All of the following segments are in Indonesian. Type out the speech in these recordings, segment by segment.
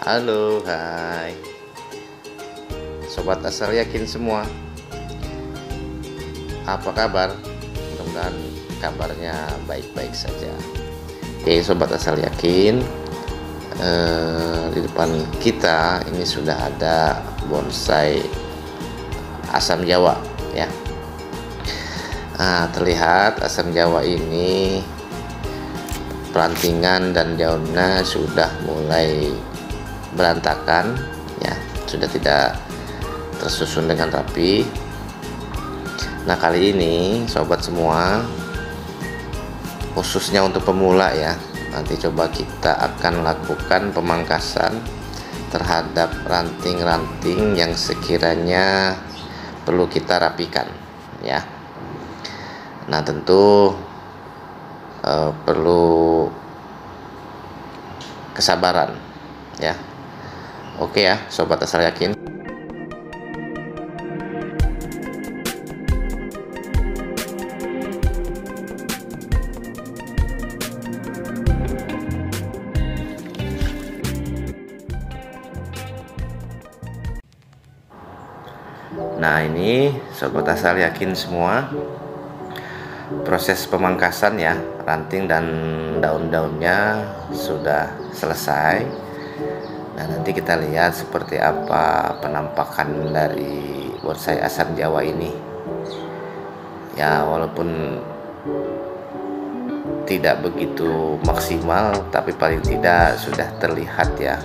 Halo, hai Sobat Asal Yakin semua. Apa kabar? Mudah-mudahan kabarnya baik-baik saja. Oke, Sobat Asal Yakin, di depan kita ini sudah ada bonsai asam jawa ya. Nah, terlihat asam jawa ini perantingan dan daunnya sudah mulai berantakan ya, sudah tidak tersusun dengan rapi. Nah, kali ini sobat semua, khususnya untuk pemula ya, nanti coba kita akan lakukan pemangkasan terhadap ranting-ranting yang sekiranya perlu kita rapikan ya. Nah, tentu perlu kesabaran ya. Oke ya, Sobat Asal Yakin. Nah, ini Sobat Asal Yakin semua, proses pemangkasan ya, ranting dan daun-daunnya sudah selesai. Nah, nanti kita lihat seperti apa penampakan dari bonsai asam jawa ini ya. Walaupun tidak begitu maksimal, tapi paling tidak sudah terlihat ya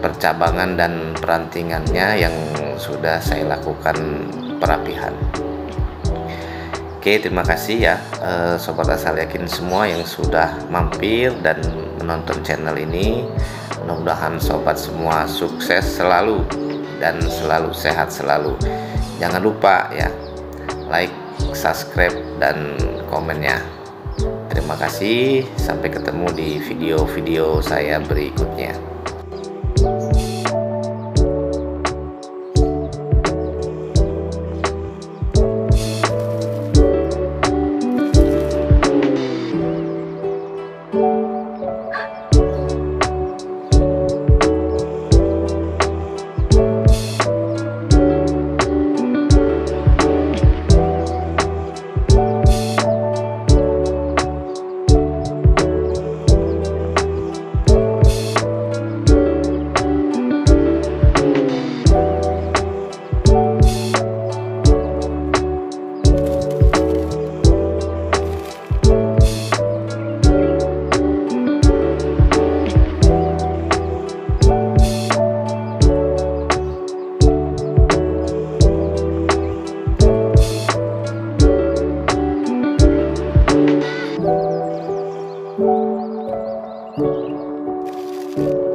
percabangan dan perantingannya yang sudah saya lakukan perapihan. Oke, terima kasih ya Sobat Asal Yakin semua yang sudah mampir dan menonton channel ini. Mudah-mudahan sobat semua sukses selalu dan selalu sehat selalu. Jangan lupa ya, like, subscribe, dan komennya. Terima kasih, sampai ketemu di video-video saya berikutnya. Thank you.